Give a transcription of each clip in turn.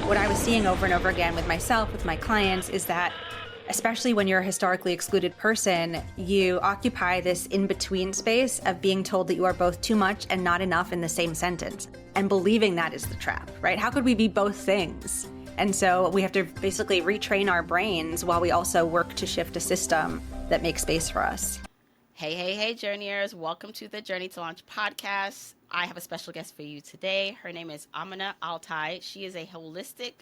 What I was seeing over and over again with myself, with my clients, is that especially when you're a historically excluded person, you occupy this in-between space of being told that you are both too much and not enough in the same sentence. And believing that is the trap, right? How could we be both things? And so we have to basically retrain our brains while we also work to shift a system that makes space for us. Hey, journeyers. Welcome to the Journey to Launch podcast. I have a special guest for you today. Her name is Amina AlTai. She is a holistic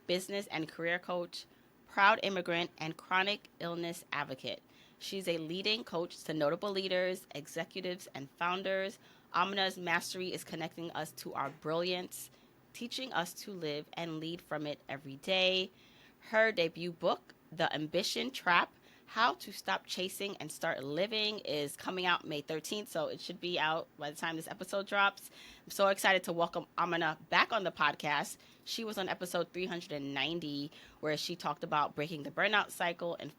business and career coach, proud immigrant, and chronic illness advocate. She's a leading coach to notable leaders, executives, and founders. Amina's mastery is connecting us to our brilliance, teaching us to live and lead from it every day. Her debut book, The Ambition Trap: How to Stop Chasing and Start Living, is coming out May 13th, so it should be out by the time this episode drops. I'm so excited to welcome Amina back on the podcast. She was on episode 390, where she talked about breaking the burnout cycle and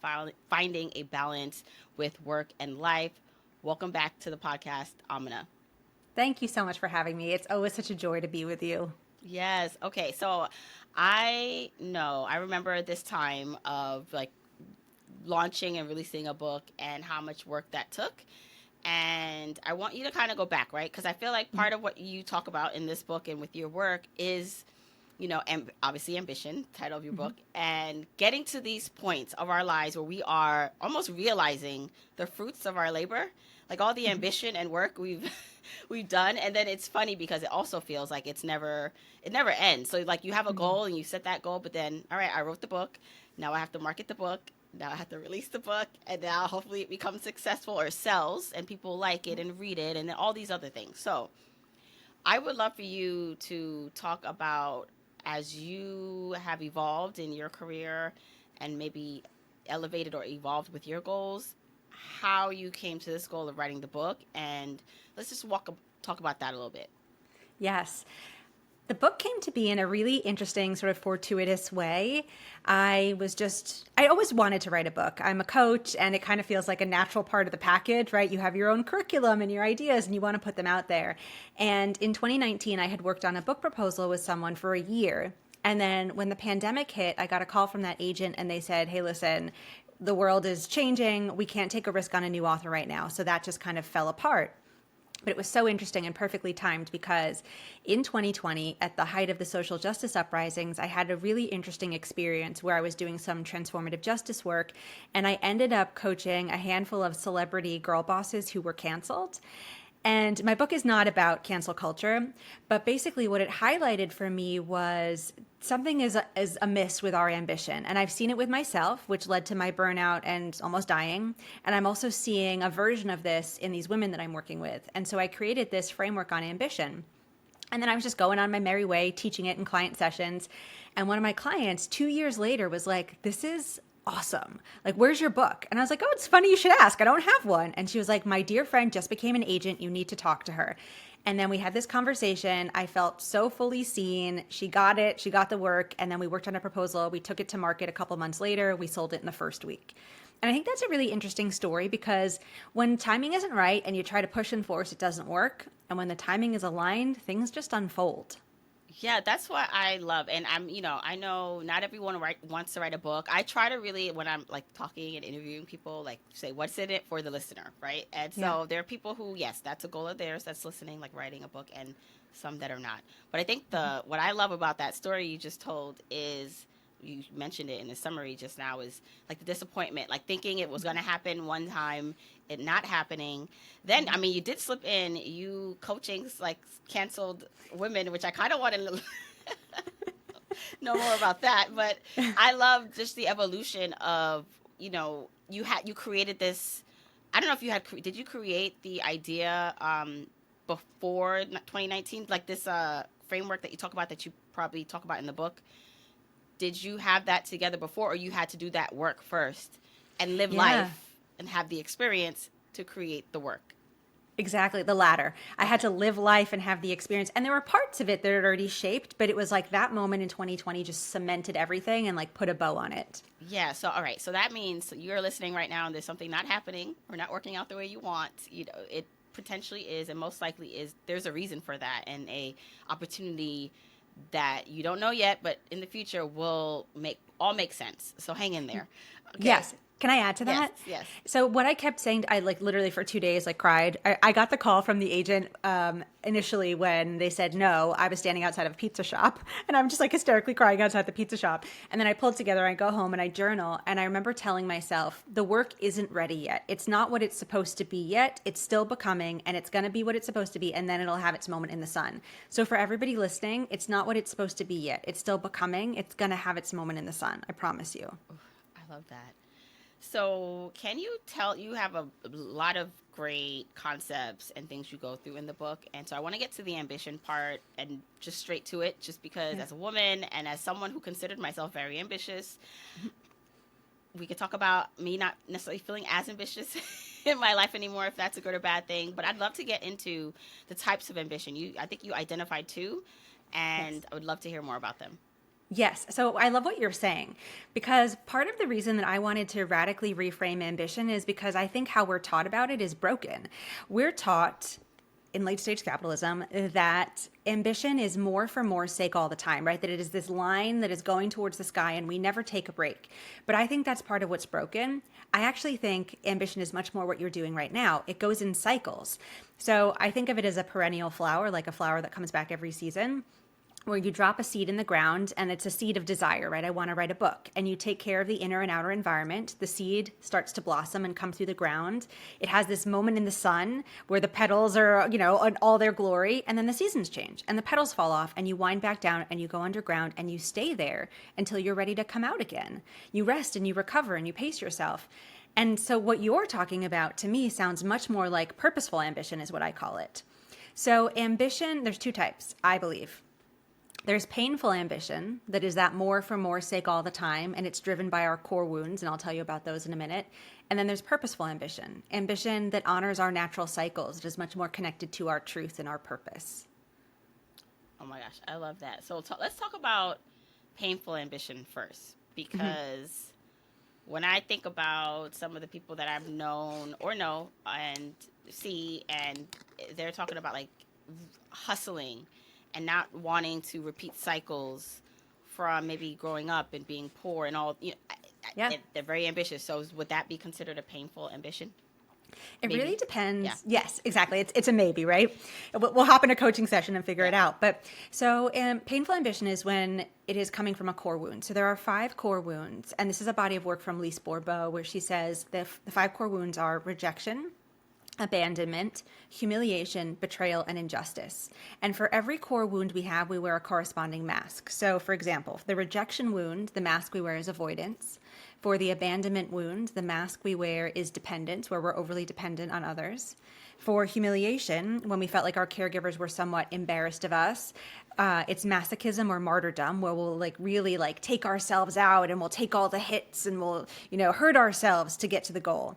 finding a balance with work and life. Welcome back to the podcast, Amina. Thank you so much for having me. It's always such a joy to be with you. Yes. Okay. So I remember this time of like launching and releasing a book and how much work that took. And I want you to kind of go back, right? Because I feel like part of what you talk about in this book and with your work is, obviously ambition, title of your book, and getting to these points of our lives where we are almost realizing the fruits of our labor, like all the ambition and work we've done. And then it's funny because it also feels like it never ends. So like you have a goal and you set that goal, but then, all right, I wrote the book. Now I have to market the book. Now I have to release the book, and now hopefully it becomes successful or sells and people like it and read it and then all these other things. So I would love for you to talk about, as you have evolved in your career and maybe elevated or evolved with your goals, how you came to this goal of writing the book. And let's just talk about that a little bit. Yes. The book came to be in a really interesting, sort of fortuitous way. I always wanted to write a book. I'm a coach, and it kind of feels like a natural part of the package, right? You have your own curriculum and your ideas, and you want to put them out there. And in 2019, I had worked on a book proposal with someone for a year. And then when the pandemic hit, I got a call from that agent, and they said, hey, listen, the world is changing. We can't take a risk on a new author right now. So that just kind of fell apart. But it was so interesting and perfectly timed because in 2020, at the height of the social justice uprisings, I had a really interesting experience where I was doing some transformative justice work, and I ended up coaching a handful of celebrity girl bosses who were canceled. And my book is not about cancel culture, but basically what it highlighted for me was something is amiss with our ambition. And I've seen it with myself, which led to my burnout and almost dying. And I'm also seeing a version of this in these women that I'm working with. And so I created this framework on ambition. And then I was just going on my merry way, teaching it in client sessions. And one of my clients 2 years later was like, this is awesome. Like, where's your book? And I was like, oh, it's funny you should ask. I don't have one. And she was like, my dear friend just became an agent. You need to talk to her. And then we had this conversation. I felt so fully seen. She got it. She got the work. And then we worked on a proposal. We took it to market a couple months later. We sold it in the first week. And I think that's a really interesting story because when timing isn't right and you try to push and force, it doesn't work. And when the timing is aligned, things just unfold. Yeah, that's what I love. And I know not everyone wants to write a book. I try to really, when I'm like talking and interviewing people, like say, what's in it for the listener, right? And so there are people who, yes, that's a goal of theirs that's listening, like writing a book, and some that are not. But I think what I love about that story you just told is, you mentioned it in the summary just now, is like the disappointment, like thinking it was going to happen one time, it not happening. Then, I mean, you did slip in, you coaching like canceled women, which I kind of want to know more about that. But I love just the evolution of, you created this. I don't know if did you create the idea before 2019, like this framework that you talk about, that you probably talk about in the book? Did you have that together before, or you had to do that work first and live life and have the experience to create the work? Exactly, the latter. I had to live life and have the experience. And there were parts of it that had already shaped, but it was like that moment in 2020 just cemented everything and like put a bow on it. Yeah, so all right. So that means you're listening right now and there's something not happening or not working out the way you want. It potentially is, and most likely is, there's a reason for that and a opportunity that you don't know yet, but in the future will make sense. So hang in there. Okay. Yes. Can I add to Yes. that? Yes. So what I kept saying, I like literally for 2 days, like cried. I got the call from the agent initially when they said no. I was standing outside of a pizza shop and I'm just like hysterically crying outside the pizza shop. And then I pulled together, I go home and I journal. And I remember telling myself, the work isn't ready yet. It's not what it's supposed to be yet. It's still becoming, and it's going to be what it's supposed to be. And then it'll have its moment in the sun. So for everybody listening, it's not what it's supposed to be yet. It's still becoming. It's going to have its moment in the sun. I promise you. I love that. So, can you tell, you have a lot of great concepts and things you go through in the book. And so I want to get to the ambition part and just straight to it, just because as a woman and as someone who considered myself very ambitious, we could talk about me not necessarily feeling as ambitious in my life anymore, if that's a good or bad thing. But I'd love to get into the types of ambition. I think you identified two, and Yes. I would love to hear more about them. Yes. So I love what you're saying, because part of the reason that I wanted to radically reframe ambition is because I think how we're taught about it is broken. We're taught in late stage capitalism that ambition is more for more's sake all the time, right? That it is this line that is going towards the sky and we never take a break. But I think that's part of what's broken. I actually think ambition is much more what you're doing right now. It goes in cycles. So I think of it as a perennial flower, like a flower that comes back every season, where you drop a seed in the ground and it's a seed of desire, right? I want to write a book. And you take care of the inner and outer environment. The seed starts to blossom and come through the ground. It has this moment in the sun where the petals are, in all their glory. And then the seasons change and the petals fall off and you wind back down and you go underground and you stay there until you're ready to come out again. You rest and you recover and you pace yourself. And so what you're talking about to me sounds much more like purposeful ambition is what I call it. So ambition, there's two types, I believe. There's painful ambition, that is that more for more's sake all the time, and it's driven by our core wounds, and I'll tell you about those in a minute. And then there's purposeful ambition, ambition that honors our natural cycles. It is much more connected to our truth and our purpose. Oh my gosh, I love that. So let's talk about painful ambition first, because when I think about some of the people that I've known or know and see, and they're talking about like hustling and not wanting to repeat cycles from maybe growing up and being poor and all, Yeah. they're very ambitious. So would that be considered a painful ambition? It Maybe. really depends. Yeah. Yes, exactly. It's a maybe, right? We'll hop in a coaching session and figure it out. But so painful ambition is when it is coming from a core wound. So there are 5 core wounds. And this is a body of work from Lise Bourbeau where she says the 5 core wounds are rejection, abandonment, humiliation, betrayal, and injustice. And for every core wound we have, we wear a corresponding mask. So for example, the rejection wound, the mask we wear is avoidance. For the abandonment wound, the mask we wear is dependence, where we're overly dependent on others. For humiliation, when we felt like our caregivers were somewhat embarrassed of us, it's masochism or martyrdom, where we'll really take ourselves out and we'll take all the hits and we'll, hurt ourselves to get to the goal.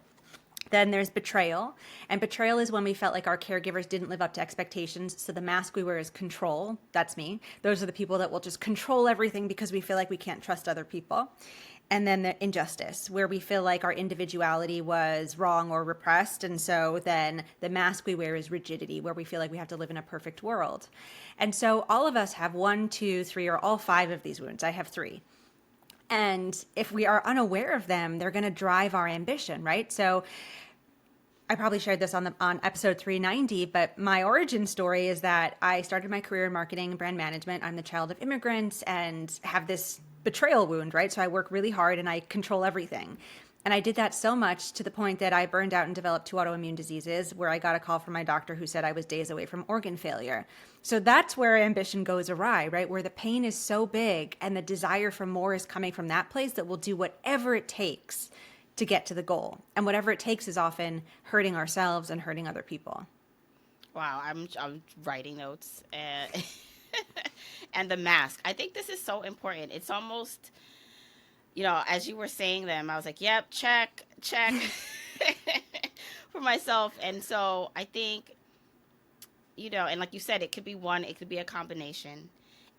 Then there's betrayal. And betrayal is when we felt like our caregivers didn't live up to expectations. So the mask we wear is control. That's me. Those are the people that will just control everything because we feel like we can't trust other people. And then the injustice, where we feel like our individuality was wrong or repressed. And so then the mask we wear is rigidity, where we feel like we have to live in a perfect world. And so all of us have 1, 2, 3, or all 5 of these wounds. I have 3. And if we are unaware of them, they're going to drive our ambition, right? So I probably shared this on episode 390, but my origin story is that I started my career in marketing and brand management. I'm the child of immigrants and have this betrayal wound, right? So I work really hard and I control everything. And I did that so much to the point that I burned out and developed 2 autoimmune diseases, where I got a call from my doctor who said I was days away from organ failure. So that's where ambition goes awry, right? Where the pain is so big and the desire for more is coming from that place that we'll do whatever it takes to get to the goal. And whatever it takes is often hurting ourselves and hurting other people. Wow, I'm writing notes and and the mask. I think this is so important. It's almost, as you were saying them, I was like, yep, check for myself. And so I think, and like you said, it could be one, it could be a combination.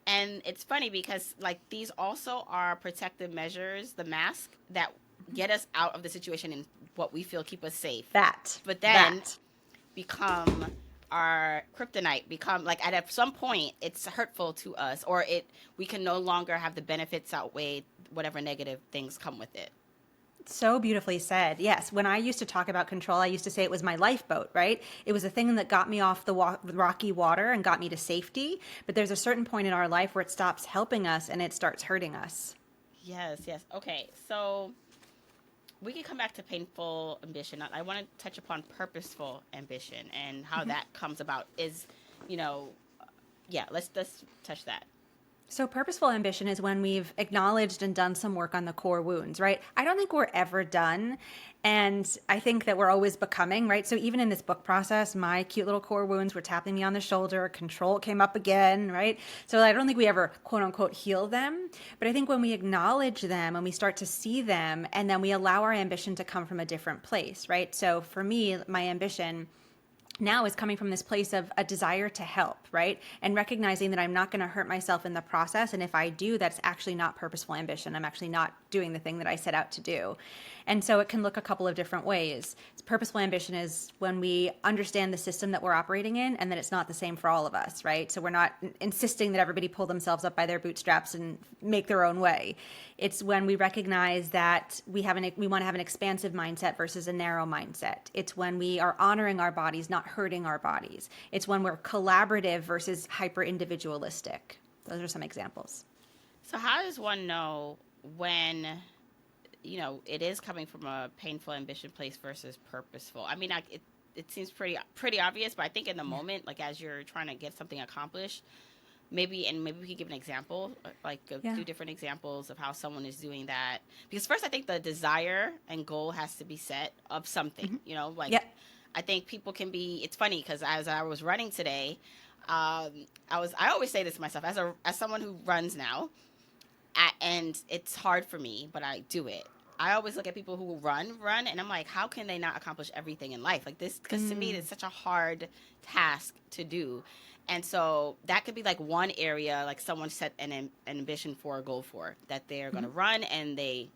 And it's funny because these also are protective measures, the mask, that get us out of the situation and what we feel keep us safe. But then become our kryptonite, become like at some point it's hurtful to us, or we can no longer have the benefits outweigh whatever negative things come with it. So beautifully said. Yes. When I used to talk about control, I used to say it was my lifeboat, right? It was the thing that got me off the rocky water and got me to safety. But there's a certain point in our life where it stops helping us and it starts hurting us. Yes, yes. Okay, so we can come back to painful ambition. I want to touch upon purposeful ambition and how that comes about. Is, you know, yeah. Let's touch that. So purposeful ambition is when we've acknowledged and done some work on the core wounds, right? I don't think we're ever done. And I think that we're always becoming, right? So even in this book process, my cute little core wounds were tapping me on the shoulder, control came up again, right? So I don't think we ever quote unquote heal them. But I think when we acknowledge them and we start to see them, and then we allow our ambition to come from a different place, right? So for me, my ambition now is coming from this place of a desire to help, right? And recognizing that I'm not going to hurt myself in the process. And if I do, that's actually not purposeful ambition. I'm actually not doing the thing that I set out to do. And so it can look a couple of different ways. Purposeful ambition is when we understand the system that we're operating in and that it's not the same for all of us, right? So we're not insisting that everybody pull themselves up by their bootstraps and make their own way. It's when we recognize that we want to have an expansive mindset versus a narrow mindset. It's when we are honoring our bodies, not hurting our bodies. It's when we're collaborative versus hyper individualistic. Those are some examples. So how does one know when, it is coming from a painful ambition place versus purposeful? I mean, it seems pretty obvious, but I think in the moment, like as you're trying to get something accomplished, maybe we could give an example, like two different examples of how someone is doing that. Because first, I think the desire and goal has to be set of something, I think people can be, it's funny because as I was running today, I always say this to myself as someone who runs now, and it's hard for me, but I do it. I always look at people who run, and I'm like, how can they not accomplish everything in life? Like this, because to me, it's such a hard task to do. And so that could be like one area, like someone set an ambition for, a goal for, that they're going to run, and they,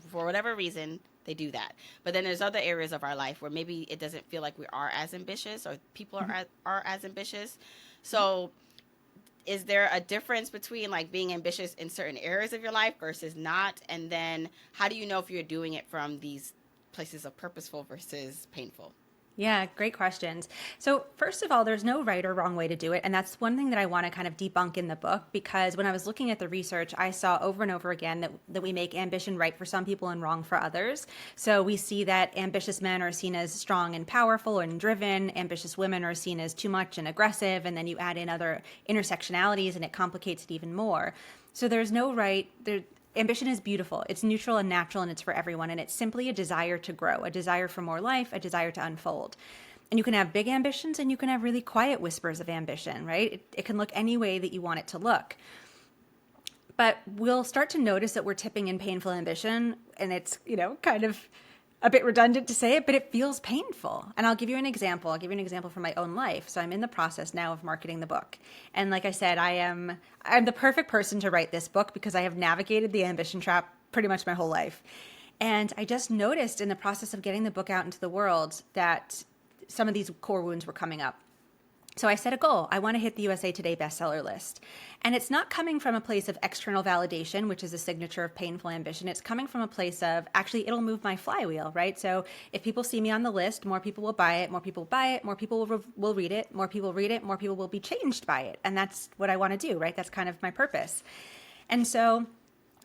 for whatever reason, they do that. But then there's other areas of our life where maybe it doesn't feel like we are as ambitious, or people are as ambitious. So is there a difference between like being ambitious in certain areas of your life versus not? And then how do you know if you're doing it from these places of purposeful versus painful? Yeah, great questions. So first of all, there's no right or wrong way to do it. And that's one thing that I want to kind of debunk in the book, because when I was looking at the research, I saw over and over again that we make ambition right for some people and wrong for others. So we see that ambitious men are seen as strong and powerful and driven. Ambitious women are seen as too much and aggressive. And then you add in other intersectionalities and it complicates it even more. So there's no right. Ambition is beautiful. It's neutral and natural, and it's for everyone. And it's simply a desire to grow, a desire for more life, a desire to unfold. And you can have big ambitions and you can have really quiet whispers of ambition, right? It can look any way that you want it to look. But we'll start to notice that we're tipping in painful ambition, and it's, kind of a bit redundant to say it, but it feels painful. And I'll give you an example. I'll give you an example from my own life. So I'm in the process now of marketing the book. And like I said, I'm the perfect person to write this book because I have navigated the ambition trap pretty much my whole life. And I just noticed in the process of getting the book out into the world that some of these core wounds were coming up. So I set a goal. I want to hit the USA Today bestseller list. And it's not coming from a place of external validation, which is a signature of painful ambition. It's coming from a place of, actually, it'll move my flywheel, right? So if people see me on the list, more people will buy it, more people buy it, more people will read it, more people read it, more people will be changed by it. And that's what I want to do, right? That's kind of my purpose. And so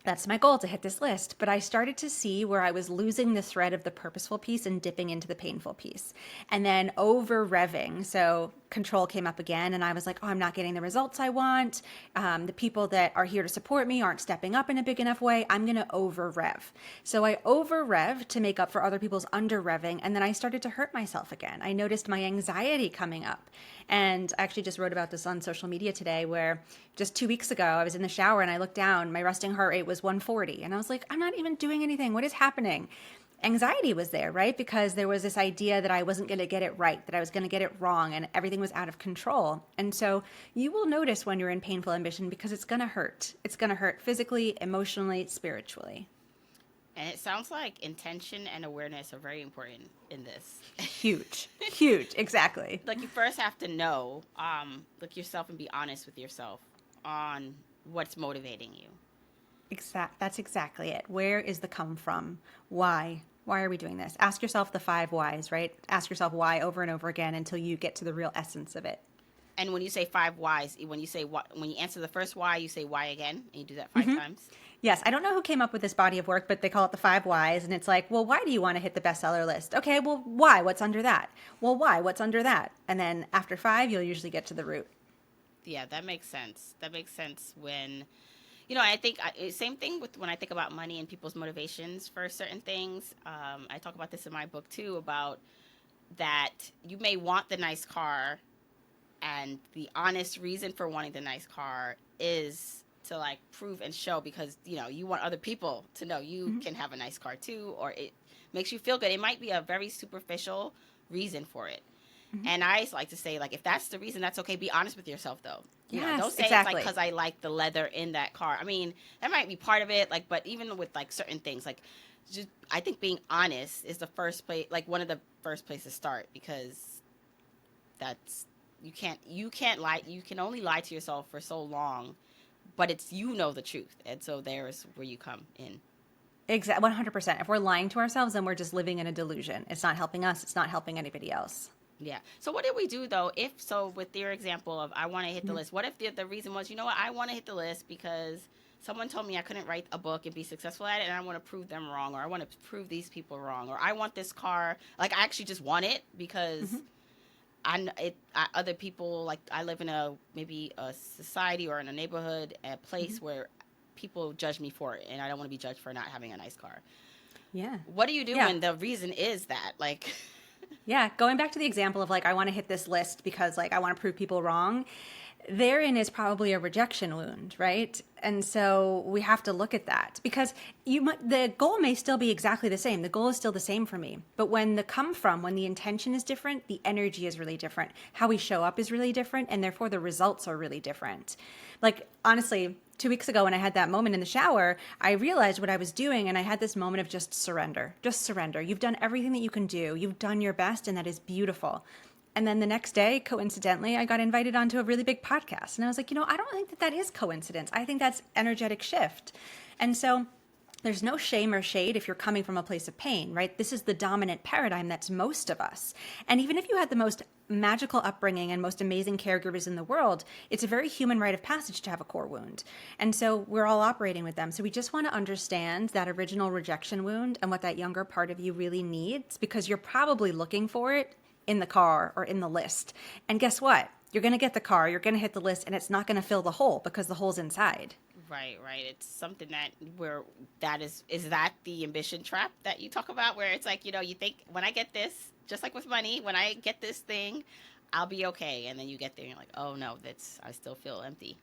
that's my goal, to hit this list. But I started to see where I was losing the thread of the purposeful piece and dipping into the painful piece. And then over revving. So control came up again, and I was like, I'm not getting the results I want. The people that are here to support me aren't stepping up in a big enough way. I'm going to over rev. So I over rev to make up for other people's under revving. And then I started to hurt myself again. I noticed my anxiety coming up. And I actually just wrote about this on social media today, where just 2 weeks ago, I was in the shower and I looked down, my resting heart rate was 140. And I was like, I'm not even doing anything. What is happening? Anxiety was there, right? Because there was this idea that I wasn't going to get it right, that I was going to get it wrong, and everything was out of control. And so you will notice when you're in painful ambition, because it's going to hurt. It's going to hurt physically, emotionally, spiritually. And it sounds like intention and awareness are very important in this. Huge, huge, exactly. Like you first have to know, like yourself, and be honest with yourself on what's motivating you. That's exactly it. Where is the come from? Why? Why are we doing this? Ask yourself the 5 whys, right? Ask yourself why over and over again until you get to the real essence of it. And when you say 5 whys, when you say what, when you answer the first why, you say why again, and you do that 5 times. Yes, I don't know who came up with this body of work, but they call it the 5 whys. And it's like, well, why do you want to hit the bestseller list? Okay, well, why? What's under that? Well, why? What's under that? And then after 5, you'll usually get to the root. Yeah, that makes sense. That makes sense when, I think same thing with when I think about money and people's motivations for certain things. I talk about this in my book too, about that you may want the nice car, and the honest reason for wanting the nice car is to like prove and show, because you want other people to know you can have a nice car too, or it makes you feel good. It might be a very superficial reason for it. And I like to say, like, if that's the reason, that's okay. Be honest with yourself, though. Yes, don't say exactly. it's like because I like the leather in that car. I mean, that might be part of it. Like, but even with like certain things, like, just I think being honest is the first place, like one of the first places to start, because that's you can't lie. You can only lie to yourself for so long, but it's the truth, and so there's where you come in. Exactly, 100%. If we're lying to ourselves, then we're just living in a delusion. It's not helping us. It's not helping anybody else. Yeah. So what did we do though? If so, with your example of I want to hit the list, what if the reason was, what, I want to hit the list because someone told me I couldn't write a book and be successful at it, and I want to prove them wrong, or I want to prove these people wrong, or I want this car, like I actually just want it because other people, like I live in maybe a society or in a neighborhood, a place where people judge me for it, and I don't want to be judged for not having a nice car. Yeah. What do you do when the reason is that, like? Yeah, going back to the example of like, I want to hit this list because like I want to prove people wrong, therein is probably a rejection wound, right? And so we have to look at that, because the goal may still be exactly the same. The goal is still the same for me. But when the intention is different, the energy is really different. How we show up is really different, and therefore the results are really different. Like, honestly, 2 weeks ago when I had that moment in the shower, I realized what I was doing, and I had this moment of just surrender. Just surrender. You've done everything that you can do. You've done your best, and that is beautiful. And then the next day, coincidentally, I got invited onto a really big podcast. And I was like, I don't think that is coincidence. I think that's energetic shift. And so there's no shame or shade if you're coming from a place of pain, right? This is the dominant paradigm that's most of us. And even if you had the most magical upbringing and most amazing caregivers in the world, it's a very human rite of passage to have a core wound. And so we're all operating with them. So we just want to understand that original rejection wound and what that younger part of you really needs, because you're probably looking for it in the car or in the list. And guess what? You're going to get the car, you're going to hit the list, and it's not going to fill the hole because the hole's inside. Right. It's something is that the ambition trap that you talk about, where it's like, you think when I get this, just like with money, when I get this thing, I'll be okay. And then you get there and you're like, oh no, I still feel empty.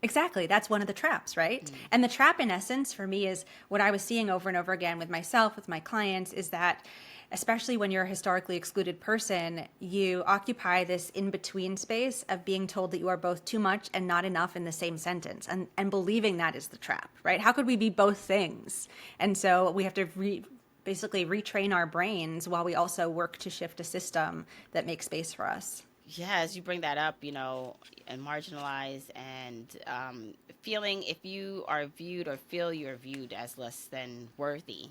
Exactly. That's one of the traps, right? And the trap, in essence, for me, is what I was seeing over and over again with myself, with my clients, is that especially when you're a historically excluded person, you occupy this in-between space of being told that you are both too much and not enough in the same sentence, and believing that is the trap, right? How could we be both things? And so we have to basically retrain our brains while we also work to shift a system that makes space for us. Yeah, as you bring that up, and marginalized, and feeling if you are viewed or feel you're viewed as less than worthy,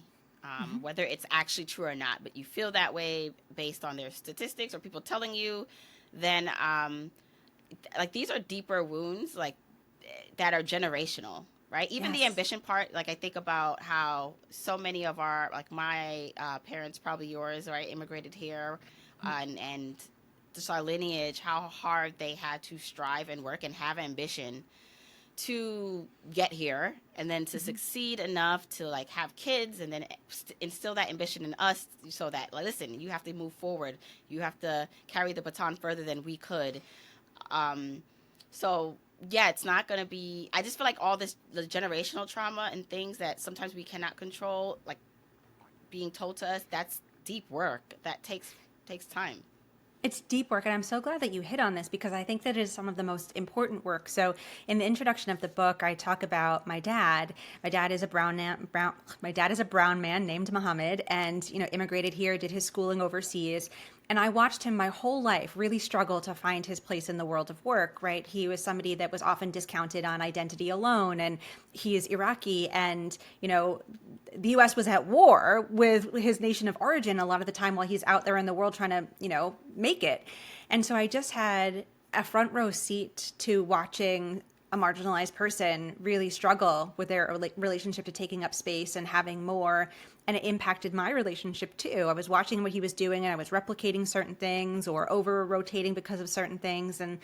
whether it's actually true or not, but you feel that way based on their statistics or people telling you, then like these are deeper wounds, like that are generational, right? Even the ambition part, like I think about how so many of our, like my parents, probably yours, right, immigrated here, and just our lineage, how hard they had to strive and work and have ambition to get here, and then to succeed enough to like have kids, and then instill that ambition in us, so that, like, listen, you have to move forward, you have to carry the baton further than we could. So yeah, it's not going to be, I just feel like all the generational trauma and things that sometimes we cannot control, like being told to us, that's deep work that takes time. It's deep work, and I'm so glad that you hit on this because I think that is some of the most important work. So, in the introduction of the book, I talk about my dad. My dad is a My dad is a brown man named Muhammad, and immigrated here, did his schooling overseas. And I watched him my whole life really struggle to find his place in the world of work, right? He was somebody that was often discounted on identity alone, and he is Iraqi, and the US was at war with his nation of origin a lot of the time while he's out there in the world trying to, make it. And so I just had a front row seat to watching a marginalized person really struggle with their relationship to taking up space and having more. And it impacted my relationship too. I was watching what he was doing and I was replicating certain things or over rotating because of certain things. And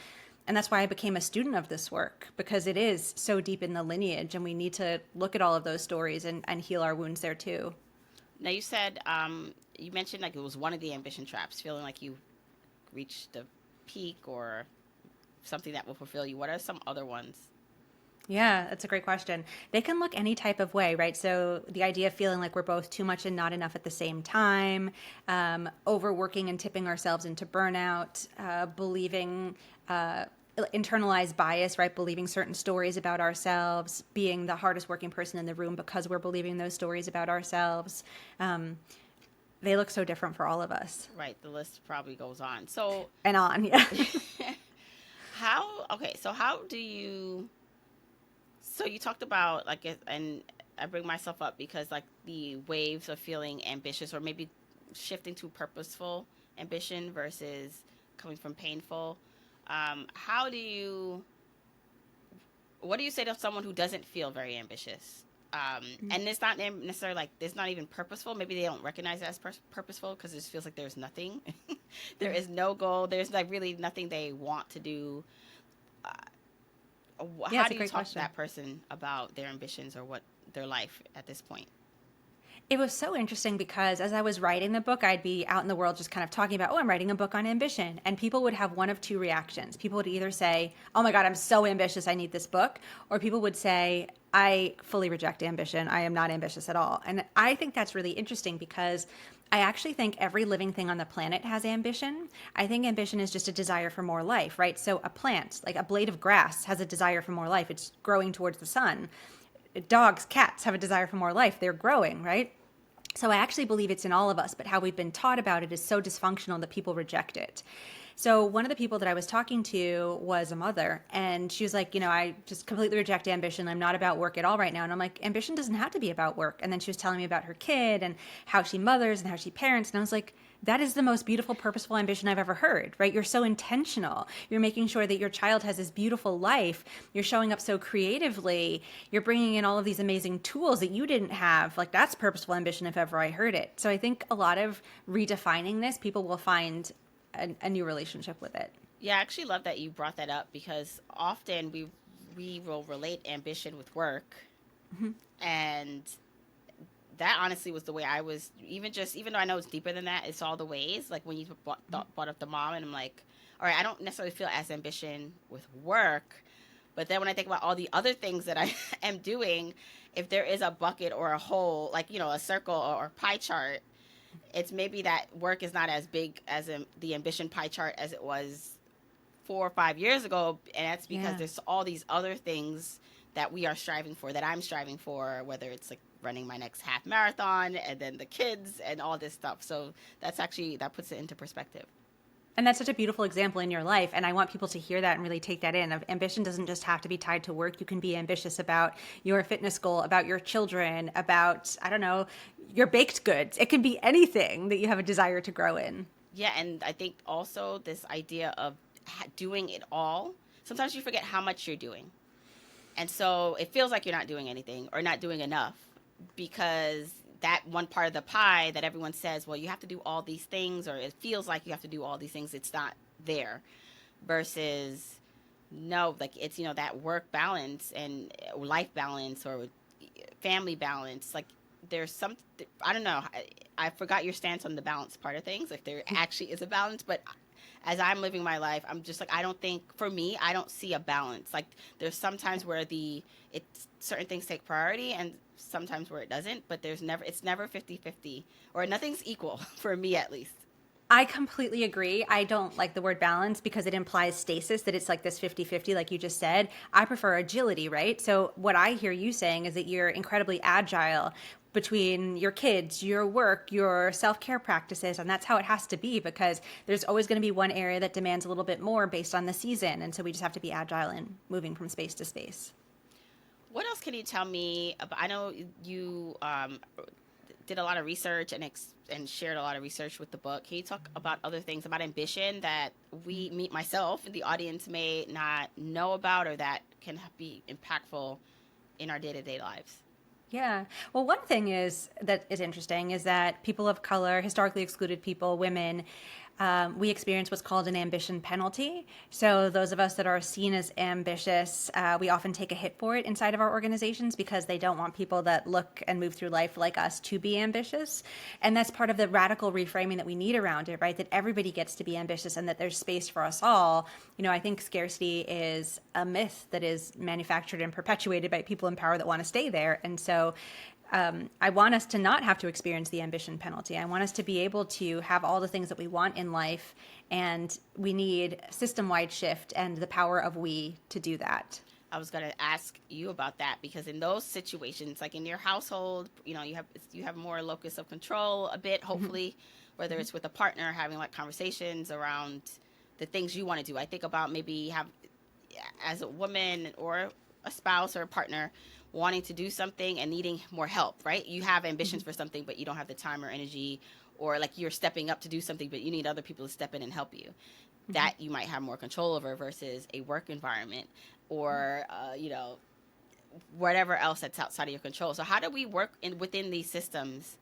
that's why I became a student of this work, because it is so deep in the lineage and we need to look at all of those stories and heal our wounds there too. Now you said you mentioned like it was one of the ambition traps, feeling like you reached the peak or something that will fulfill you. What are some other ones? Yeah, that's a great question. They can look any type of way, right? So the idea of feeling like we're both too much and not enough at the same time, overworking and tipping ourselves into burnout, believing internalized bias, right? Believing certain stories about ourselves, being the hardest working person in the room because we're believing those stories about ourselves. They look so different for all of us. Right, the list probably goes on. So And on, yeah. how do you, so you talked about like and I bring myself up because like the waves of feeling ambitious or maybe shifting to purposeful ambition versus coming from painful. How do you, what do you say to someone who doesn't feel very ambitious? And it's not necessarily like it's not even purposeful. Maybe they don't recognize it as purposeful because it just feels like there's nothing. There is no goal. There's like really nothing they want to do. How do you talk to that person about their ambitions or what their life at this point? It was so interesting because as I was writing the book, I'd be out in the world just kind of talking about, oh, I'm writing a book on ambition. And people would have one of two reactions. People would either say, oh my God, I'm so ambitious, I need this book. Or people would say, I fully reject ambition. I am not ambitious at all. And I think that's really interesting because I actually think every living thing on the planet has ambition. I think ambition is just a desire for more life, right? So a plant, like a blade of grass, has a desire for more life. It's growing towards the sun. Dogs, cats have a desire for more life. They're growing, right? So I actually believe it's in all of us, but how we've been taught about it is so dysfunctional that people reject it. So one of the people that I was talking to was a mother, and she was like, I just completely reject ambition. I'm not about work at all right now. And I'm like, ambition doesn't have to be about work. And then she was telling me about her kid and how she mothers and how she parents. And I was like, that is the most beautiful, purposeful ambition I've ever heard, right? You're so intentional. You're making sure that your child has this beautiful life. You're showing up so creatively. You're bringing in all of these amazing tools that you didn't have. Like, that's purposeful ambition if ever I heard it. So I think a lot of redefining this, people will find a new relationship with it. Yeah, I actually love that you brought that up because often we will relate ambition with work, and that honestly was the way I was. Even though I know it's deeper than that, it's all the ways. Like when you brought up the mom, and I'm like, all right, I don't necessarily feel as ambition with work, but then when I think about all the other things that I am doing, if there is a bucket or a hole, like a circle or pie chart, it's maybe that work is not as big as the ambition pie chart as it was 4 or 5 years ago. And that's because there's all these other things that we are striving for, that I'm striving for, whether it's like running my next half marathon and then the kids and all this stuff. So that puts it into perspective. And that's such a beautiful example in your life. And I want people to hear that and really take that in. Ambition doesn't just have to be tied to work. You can be ambitious about your fitness goal, about your children, about, I don't know, your baked goods. It can be anything that you have a desire to grow in. Yeah. And I think also this idea of doing it all, sometimes you forget how much you're doing. And so it feels like you're not doing anything or not doing enough because that one part of the pie that everyone says, well, you have to do all these things, or it feels like you have to do all these things, it's not there. Versus, no, like it's, that work balance and life balance or family balance. Like there's some, I don't know, I forgot your stance on the balance part of things. Like there actually is a balance, but as I'm living my life, I'm just like, I don't think, for me, I don't see a balance. Like there's sometimes where certain things take priority and sometimes where it doesn't, but it's never 50-50 or nothing's equal for me at least. I completely agree. I don't like the word balance because it implies stasis, that it's like this 50-50, like you just said. I prefer agility, right? So what I hear you saying is that you're incredibly agile between your kids, your work, your self-care practices, and that's how it has to be because there's always going to be one area that demands a little bit more based on the season, and so we just have to be agile in moving from space to space. What else can you tell me about? I know you did a lot of research and shared a lot of research with the book. Can you talk about other things about ambition that we, meet myself, and the audience may not know about, or that can be impactful in our day to day lives? Yeah. Well, one thing is that is interesting is that people of color, historically excluded people, women, we experience what's called an ambition penalty. So those of us that are seen as ambitious, we often take a hit for it inside of our organizations because they don't want people that look and move through life like us to be ambitious. And that's part of the radical reframing that we need around it, right? That everybody gets to be ambitious and that there's space for us all. I think scarcity is a myth that is manufactured and perpetuated by people in power that want to stay there. And so I want us to not have to experience the ambition penalty. I want us to be able to have all the things that we want in life, and we need system-wide shift and the power of we to do that. I was going to ask you about that because in those situations, like in your household, you have more locus of control a bit, hopefully, whether it's with a partner, having like conversations around the things you want to do. I think about maybe have as a woman or a spouse or a partner wanting to do something and needing more help, right? You have ambitions for something, but you don't have the time or energy, or like you're stepping up to do something, but you need other people to step in and help you. That you might have more control over versus a work environment or, whatever else that's outside of your control. So how do we work within these systems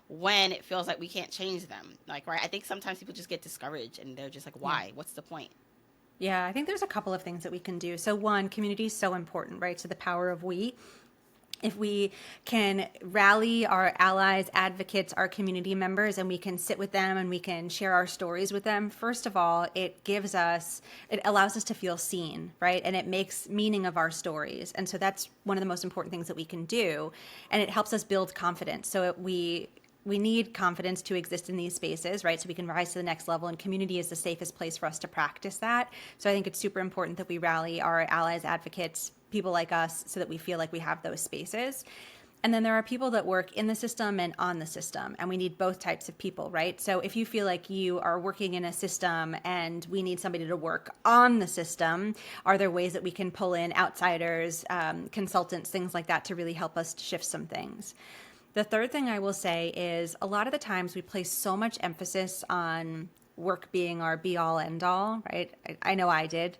when it feels like we can't change them? Like, right? I think sometimes people just get discouraged and they're just like, why? What's the point? Yeah, I think there's a couple of things that we can do. So one, community is so important, right? So the power of we. If we can rally our allies, advocates, our community members, and we can sit with them and we can share our stories with them, first of all, it allows us to feel seen, right? And it makes meaning of our stories. And so that's one of the most important things that we can do. And it helps us build confidence. So we need confidence to exist in these spaces, right? So we can rise to the next level, and community is the safest place for us to practice that. So I think it's super important that we rally our allies, advocates, people like us, so that we feel like we have those spaces. And then there are people that work in the system and on the system, and we need both types of people, right? So if you feel like you are working in a system and we need somebody to work on the system, are there ways that we can pull in outsiders, consultants, things like that to really help us shift some things? The third thing I will say is a lot of the times we place so much emphasis on work being our be all end all, right? I know I did.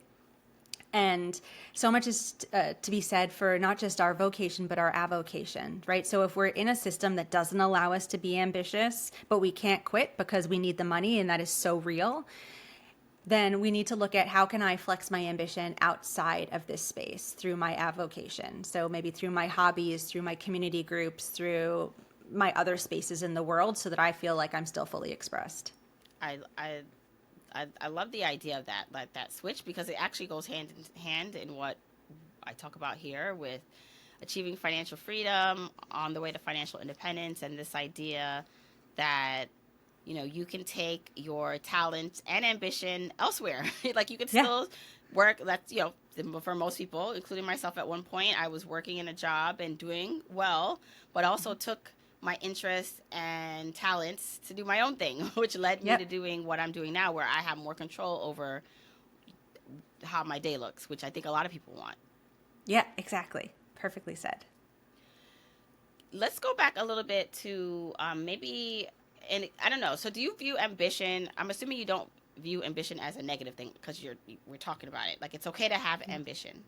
And so much is to be said for not just our vocation, but our avocation, right? So if we're in a system that doesn't allow us to be ambitious, but we can't quit because we need the money, and that is so real, then we need to look at how can I flex my ambition outside of this space through my avocation. So maybe through my hobbies, through my community groups, through my other spaces in the world, so that I feel like I'm still fully expressed. I, I, I love the idea of that, like that switch, because it actually goes hand in hand in what I talk about here with achieving financial freedom on the way to financial independence, and this idea that you can take your talent and ambition elsewhere. Like you can still work. That's for most people, including myself. At one point, I was working in a job and doing well, but also took my interests and talents to do my own thing, which led me to doing what I'm doing now, where I have more control over how my day looks, which I think a lot of people want. Yeah, exactly. Perfectly said. Let's go back a little bit to maybe, and I don't know. So, do you view ambition? I'm assuming you don't view ambition as a negative thing because we're talking about it. Like it's okay to have ambition.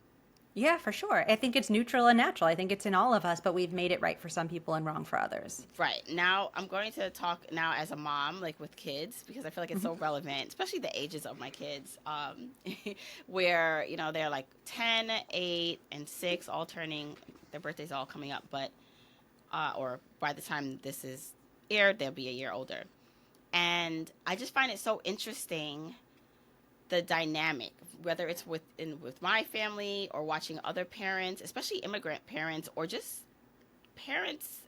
Yeah, for sure. I think it's neutral and natural. I think it's in all of us, but we've made it right for some people and wrong for others. Right. Now, I'm going to talk now as a mom, like with kids, because I feel like it's so relevant, especially the ages of my kids, where, they're like 10, 8, and 6, all turning, their birthdays all coming up, but, or by the time this is aired, they'll be a year older. And I just find it so interesting, the dynamic, whether it's with my family or watching other parents, especially immigrant parents or just parents,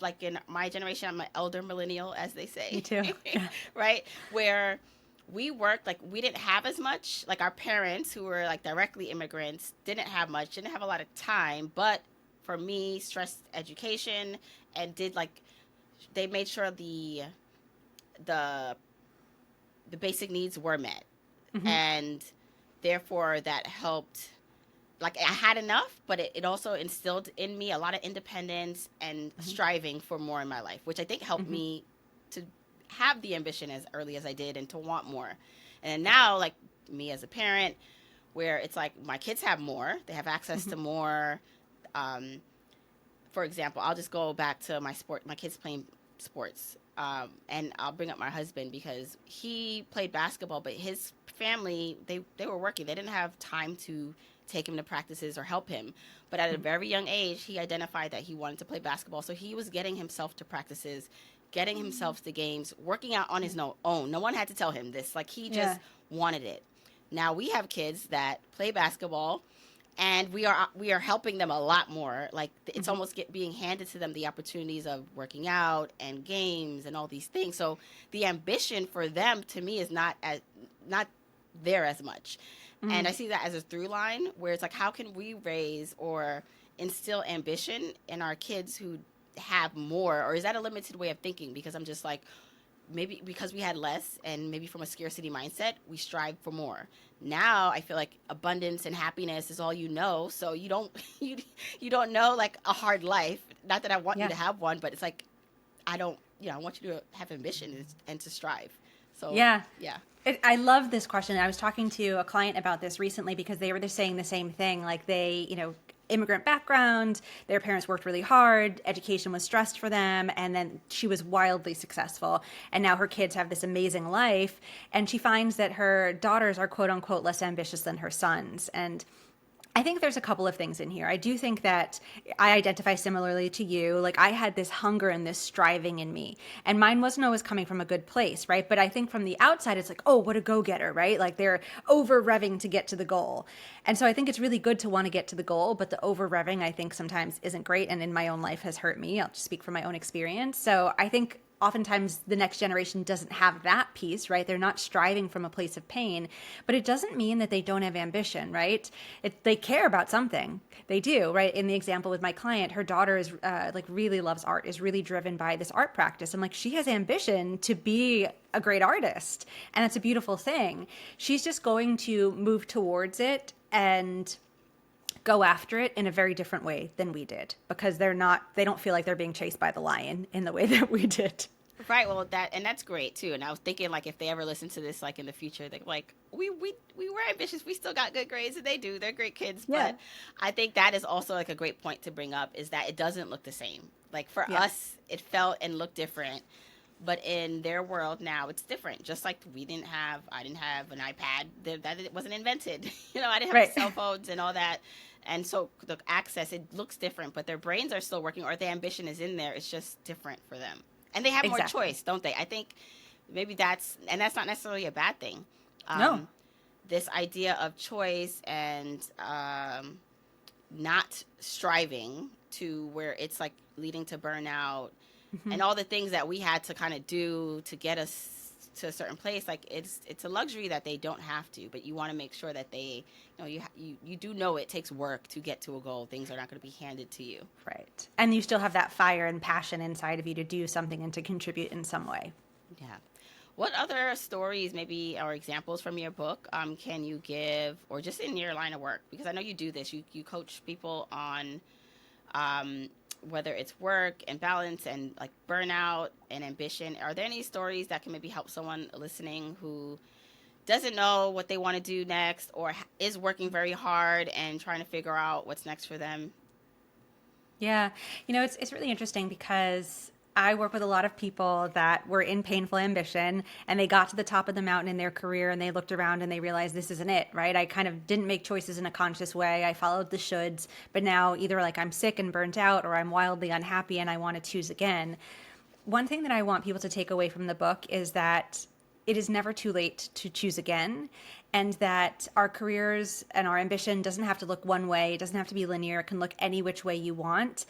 like in my generation, I'm an elder millennial, as they Me say, too. right? Where we worked, like we didn't have as much, like our parents who were like directly immigrants didn't have much, didn't have a lot of time. But for me, stressed education and did like, they made sure the the basic needs were met, Hmm. and therefore that helped. Like I had enough, but it also instilled in me a lot of independence and Hmm. striving for more in my life, which I think helped Hmm. me to have the ambition as early as I did and to want more. And now, like me as a parent, where it's like my kids have more, they have access Hmm. to more. Um, for example, I'll just go back to my kids playing sports. And I'll bring up my husband because he played basketball, but his family, they were working. They didn't have time to take him to practices or help him. But at a Hmm. very young age, he identified that he wanted to play basketball. So he was getting himself to practices, getting himself to games, working out on his own. No one had to tell him this. Like he Yeah. just wanted it. Now we have kids that play basketball, and we are helping them a lot more. Like it's Hmm. almost being handed to them the opportunities of working out and games and all these things. So the ambition for them to me is not there as much. And Hmm. I see that as a through line where it's like, how can we raise or instill ambition in our kids who have more? Or is that a limited way of thinking? Because I'm just like, maybe because we had less and maybe from a scarcity mindset, we strive for more. Now I feel like abundance and happiness is all you know. So you don't you you don't know like a hard life. Not that I want you Yeah. to have one, but it's like I don't, I want you to have ambition and to strive. So Yeah. yeah. I love this question. I was talking to a client about this recently because they were just saying the same thing. Like they, immigrant background, their parents worked really hard, education was stressed for them, and then she was wildly successful. And now her kids have this amazing life. And she finds that her daughters are quote unquote less ambitious than her sons. And I think there's a couple of things in here. I do think that I identify similarly to you. Like I had this hunger and this striving in me, and mine wasn't always coming from a good place, right? But I think from the outside, it's like, oh, what a go-getter, right? Like they're over revving to get to the goal. And so I think it's really good to want to get to the goal, but the over revving I think sometimes isn't great, and in my own life has hurt me. I'll just speak from my own experience. So I think oftentimes the next generation doesn't have that piece, right? They're not striving from a place of pain, but it doesn't mean that they don't have ambition, right? They care about something. They do, right? In the example with my client, her daughter is like really loves art, is really driven by this art practice. And like she has ambition to be a great artist. And that's a beautiful thing. She's just going to move towards it and go after it in a very different way than we did because they don't feel like they're being chased by the lion in the way that we did. Right. Well, that's great too. And I was thinking like if they ever listen to this like in the future, they like we were ambitious. We still got good grades, and they do. They're great kids. Yeah. But I think that is also like a great point to bring up is that it doesn't look the same. Like for Yeah. us, it felt and looked different. But in their world now, it's different. Just like I didn't have an iPad. That it wasn't invented. I didn't have Right. cell phones and all that. And so the access, it looks different, but their brains are still working, or the ambition is in there. It's just different for them, and they have more Exactly. choice, don't they? I think maybe that's not necessarily a bad thing. No. Um, this idea of choice and not striving to where it's like leading to burnout Hmm. and all the things that we had to kind of do to get us to a certain place. Like it's a luxury that they don't have to, but you want to make sure that they, you do know it takes work to get to a goal. Things are not going to be handed to you. Right. And you still have that fire and passion inside of you to do something and to contribute in some way. Yeah. What other stories, maybe, or examples from your book, can you give, or just in your line of work? Because I know you do this. You coach people on um, whether it's work and balance and like burnout and ambition. Are there any stories that can maybe help someone listening who doesn't know what they want to do next, or is working very hard and trying to figure out what's next for them? Yeah. It's really interesting because I work with a lot of people that were in painful ambition and they got to the top of the mountain in their career and they looked around and they realized this isn't it, right? I kind of didn't make choices in a conscious way. I followed the shoulds, but now either like I'm sick and burnt out or I'm wildly unhappy and I want to choose again. One thing that I want people to take away from the book is that it is never too late to choose again, and that our careers and our ambition doesn't have to look one way. It doesn't have to be linear. It can look any which way you want.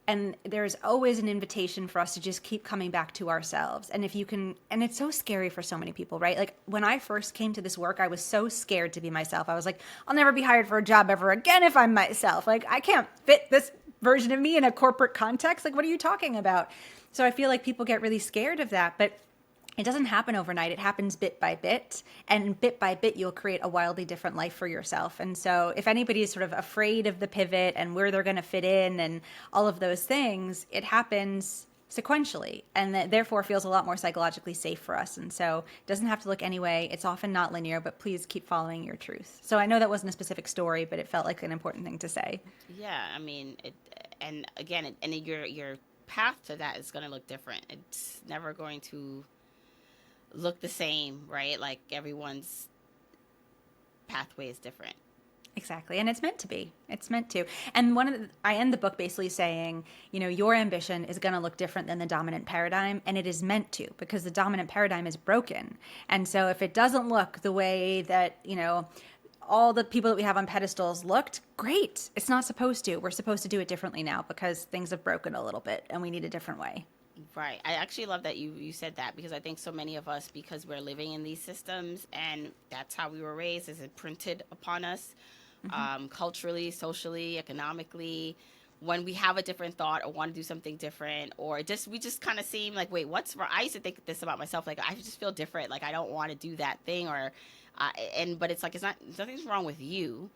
And there's always an invitation for us to just keep coming back to ourselves. And if you can, and it's so scary for so many people, right? Like when I first came to this work, I was so scared to be myself. I was like, I'll never be hired for a job ever again if I'm myself. Like I can't fit this version of me in a corporate context. Like, what are you talking about? So I feel like people get really scared of that. But it doesn't happen overnight. It happens bit by bit. And bit by bit, you'll create a wildly different life for yourself. And so if anybody is sort of afraid of the pivot and where they're going to fit in and all of those things, it happens sequentially and that therefore feels a lot more psychologically safe for us. And so it doesn't have to look any way. It's often not linear, but please keep following your truth. So I know that wasn't a specific story, but it felt like an important thing to say. Yeah, I mean, and again, and your path to that is going to look different. It's never going to look the same, right? Like everyone's pathway is different. Exactly. And it's meant to be. It's meant to. And I end the book basically saying, your ambition is going to look different than the dominant paradigm. And it is meant to, because the dominant paradigm is broken. And so if it doesn't look the way that, all the people that we have on pedestals looked, great. It's not supposed to. We're supposed to do it differently now because things have broken a little bit and we need a different way. Right. I actually love that you said that, because I think so many of us, because we're living in these systems and that's how we were raised, is imprinted upon us, culturally, socially, economically. When we have a different thought or want to do something different, or we just kind of seem like, wait, what's wrong? I used to think this about myself. Like, I just feel different. Like, I don't want to do that thing, but it's like, nothing's wrong with you,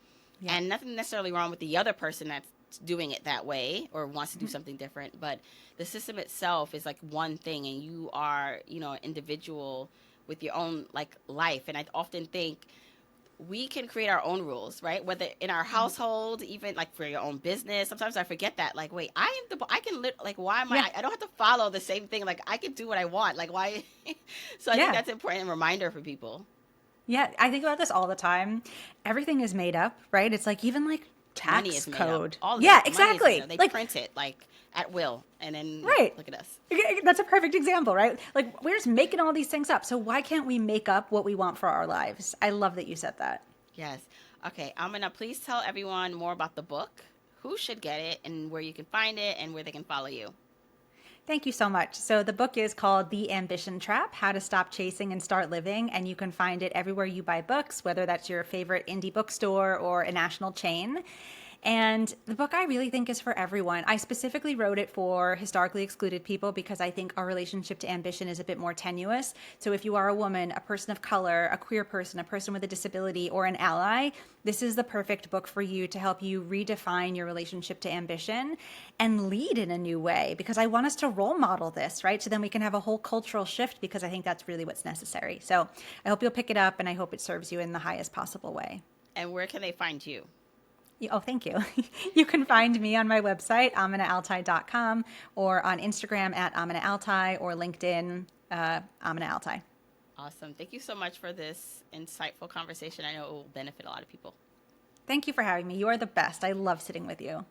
and nothing necessarily wrong with the other person that's doing it that way or wants to do something different. But the system itself is like one thing, and you are, an individual with your own like life. And I often think we can create our own rules, right? Whether in our household, even like for your own business. Sometimes I forget that, like, wait, why am I don't have to follow the same thing. Like, I can do what I want. Like, why? So I think that's an important reminder for people. Yeah, I think about this all the time. Everything is made up, right? It's like even like Money tax is made code. up. All of Yeah, it. exactly. They Like print it like at will, and then look at us. That's a perfect example, right? Like we're just making all these things up. So why can't we make up what we want for our lives? I love that you said that. Yes. Okay, Amina, please tell everyone more about the book, who should get it, and where you can find it, and where they can follow you. Thank you so much. So the book is called The Ambition Trap: How to Stop Chasing and Start Living, and you can find it everywhere you buy books, whether that's your favorite indie bookstore or a national chain. And the book I really think is for everyone. I specifically wrote it for historically excluded people because I think our relationship to ambition is a bit more tenuous. So if you are a woman, a person of color, a queer person, a person with a disability, or an ally, this is the perfect book for you to help you redefine your relationship to ambition and lead in a new way, because I want us to role model this, right? So then we can have a whole cultural shift, because I think that's really what's necessary. So I hope you'll pick it up, and I hope it serves you in the highest possible way. And where can they find you? Oh, thank you. You can find me on my website, AminaAlTai.com, or on Instagram at Amina AlTai, or LinkedIn, Amina AlTai. Awesome. Thank you so much for this insightful conversation. I know it will benefit a lot of people. Thank you for having me. You are the best. I love sitting with you.